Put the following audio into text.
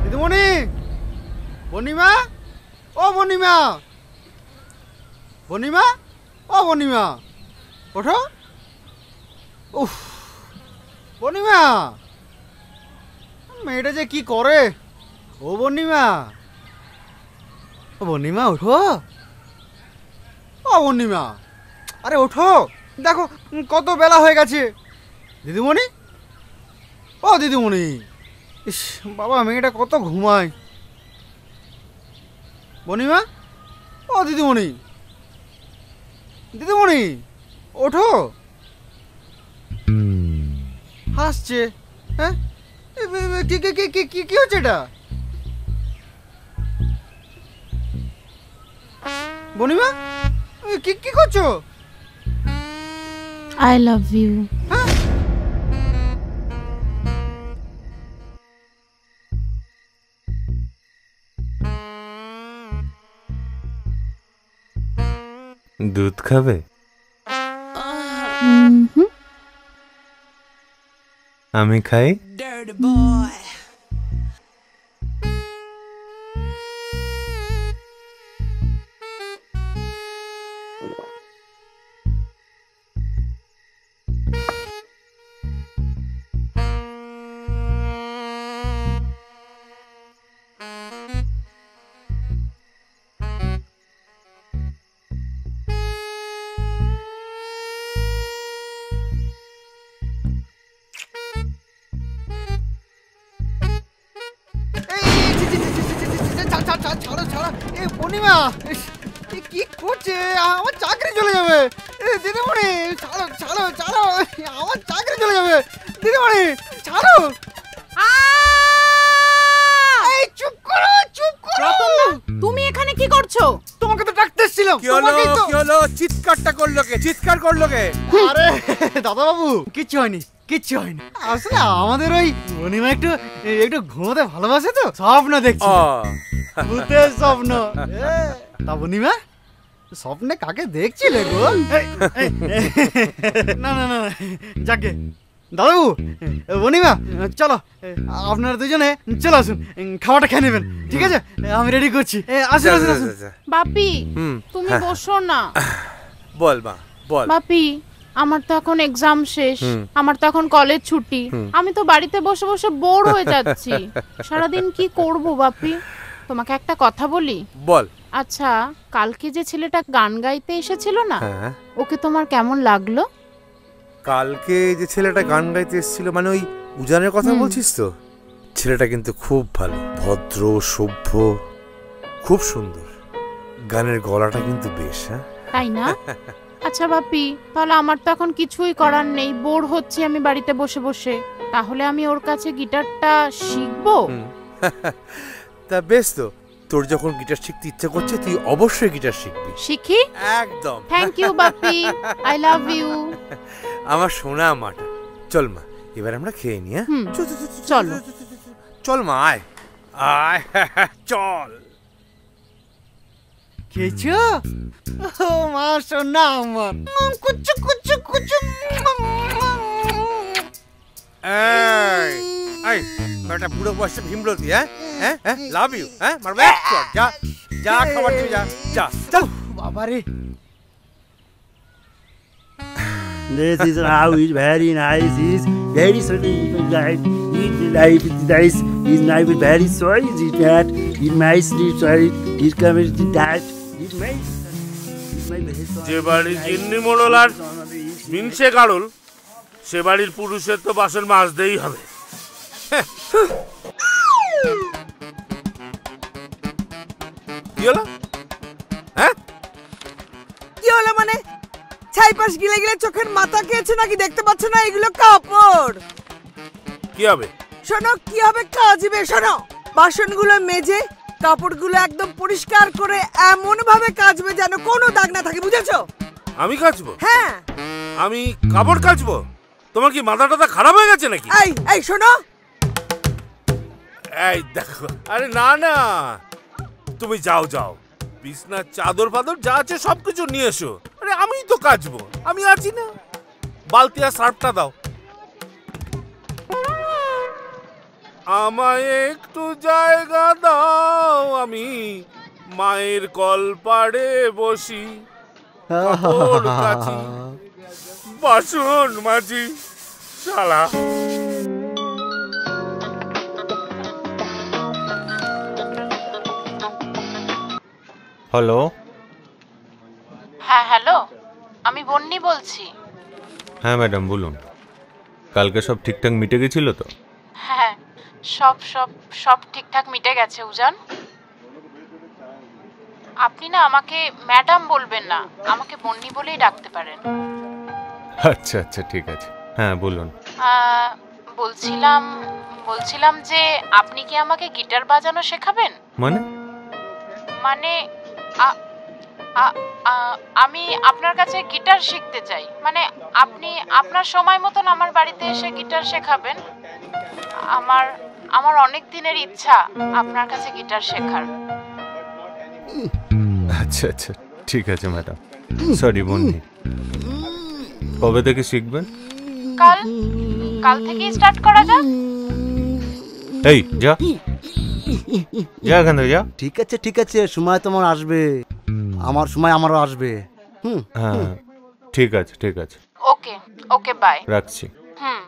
দিদিমণি, বনিমা, ও বনিমা, বনিমা, ও বনিমা, ওঠো। উফ, বনিমা, মেয়েটা যে কি করে। ও বনিমা, ও বনিমা ওঠো। ও বনিমা, আরে ওঠো, দেখো কত বেলা হয়ে গেছে। দিদিমণি, ও দিদিমণি, ইস বাবা মেয়েটা কত ঘুমায়। বনিমা, ও দিদিমণি, দিদিমণি ওঠো। হাসছে, হ্যাঁ কি কি কি কি কি কি হচ্ছে এটা? বনিমা কি কি করছো? I love you. দুধ খাবে? আমি খাই। বনিমা কি করছে? আমার চাকরি চলে যাবে। দিদিমণি ছাড়ো ছাড়ো ছাড়ো, আমার চাকরি চলে যাবে। দিদিমণি ছাড়ো। এই চুপ করো, চুপ করো। তুমি এখানে কি করছো? তোমাকে তো ডাকতে এসেছিলাম। কি হলো? চিৎকারটা করলো কে? চিৎকার করলো কে? আরে দাদা বাবু, কিচ্ছু হয়নি, কিচ্ছু হয়নি। আসলে আমাদের ওই বনিমা একটু একটু ঘুমোতে ভালোবাসে তো, স্বপ্ন দেখছি। ভূতের স্বপ্ন। তা বনিমা স্বপ্নে কাকে দেখছিলে গো? না না না, যাকে দাদু, বনিমা চলো, আপনারা দুজনে চলে আসুন, খাওয়াটা খেয়ে নেবেন, ঠিক আছে? আমি রেডি করছি। আসুন আসুন আসুন। বাপি, তুমি বসো না। বল মা, বল। বাপি, আমার তো এখন এক্সাম শেষ, আমার তো এখন কলেজ ছুটি, আমি তো বাড়িতে বসে বসে বোর হয়ে যাচ্ছি। সারাদিন কি করব বাপি? তোমাকে একটা কথা বলি। বল। আচ্ছা, কালকে যে ছেলেটা গান গাইতে এসেছিল না, ওকে তোমার কেমন লাগলো? কালকে যে ছেলেটা গান গাইতে এসেছিল, মানে ওই উজানের কথা বলছিস তো? ছেলেটা কিন্তু খুব ভালো, ভদ্র, সভ্য, খুব সুন্দর। গানের গলাটা কিন্তু বেশ। হ্যাঁ, তাই না? আচ্ছা বাপি, তাহলে আমার তো এখন কিছুই করার নেই, বোর হচ্ছি আমি বাড়িতে বসে বসে। তাহলে আমি ওর কাছে গিটারটা শিখবো। তা বেশ, তো তোর যখন গিটার শিখতে ইচ্ছা করছে, তুই অবশ্যই গিটার শিখবি। শিখি? একদম। থ্যাংক ইউ বাপি, আই লাভ ইউ। আমার সোনা মাটা। চল মা, এবার আমরা খেয়ে নি। চলো চল মা, আয় আয়, চল। খেয়েছো? ও মা সোনা আমার, কুচু কুচু কুচু। এই একটা বুড়ো বয়সে ভীমরতি। হ্যাঁ, লাভ ইউ। হ্যাঁ, মারবে। যা যা, খাবার দিবি, যা যা, চল। বাবারে, This is how is very nice. Is very sweet. Eat life is nice. His knife is very sorry. Is that? Is nicely sorry. His coming to that. Is my. যে বাড়ির জিন্নি মোড়ল আর মিনসে গাড়ল, সে বাড়ির পুরুষের তো বাসন মাজতেই হবে। কি হলো? হ্যাঁ, কি হলো মানে? ছাইপাশ গিলে গিলে চোখের মাথা খেয়েছে নাকি? দেখতে পাচ্ছ না এগুলো কাপড়? কি হবে? শোনো, কি হবে? কাজবে। শোনো, বাসনগুলো মেজে কাপড়গুলো একদম পরিষ্কার করে এমন ভাবে কাচবে যেন কোনো দাগ না থাকে, বুঝেছো? আমি কাচবো? হ্যাঁ। আমি কাপড় কাচবো? তোমার কি মাথা টাথা খারাপ হয়ে গেছে নাকি? এই শোনো, এই দেখো। আরে না না, তুমি যাও যাও, বিছনার চাদর ফাদর যা আছে সবকিছু নিয়ে এসো। আরে আমিই তো কাচবো, আমি আছি না। বালতি আর সার্ফটা দাও। আমায় একটু জায়গা দাও, আমি মায়ের কলপাড়ে বসি, কাপড় কাচি, বাসন মাজি। শালা হ্যালো। হ্যাঁ হ্যালো, আমি বন্নি বলছি। হ্যাঁ ম্যাডাম বলুন। কালকে সব ঠিকঠাক মিটে গেছিল তো? হ্যাঁ, সব সব সব ঠিকঠাক মিটে গেছে উজান। আপনি না আমাকে ম্যাডাম বলবেন না, আমাকে বন্নি বলেই ডাকতে পারেন। আচ্ছা আচ্ছা ঠিক আছে, হ্যাঁ বলুন। বলছিলাম বলছিলাম যে আপনি কি আমাকে গিটার বাজানো শেখাবেন? মানে? মানে আমি আপনার কাছে গিটার শিখতে চাই। মানে আপনি আপনার সময় মতন আমার বাড়িতে এসে গিটার শেখাবেন। আমার অনেক দিনের ইচ্ছা আপনার কাছে গিটার শেখার। আচ্ছা আচ্ছা ঠিক আছে ম্যাডাম। সরি বন্নি, কবে থেকে শিখবেন? কাল থেকেই স্টার্ট করা যাক। এই যা যা এখান থেকে যা। ঠিক আছে, সময় তোমার আসবে, আমার সময় আমারও আসবে। হ্যাঁ ঠিক আছে ঠিক আছে, ওকে ওকে বাই। রাখছি। হুম।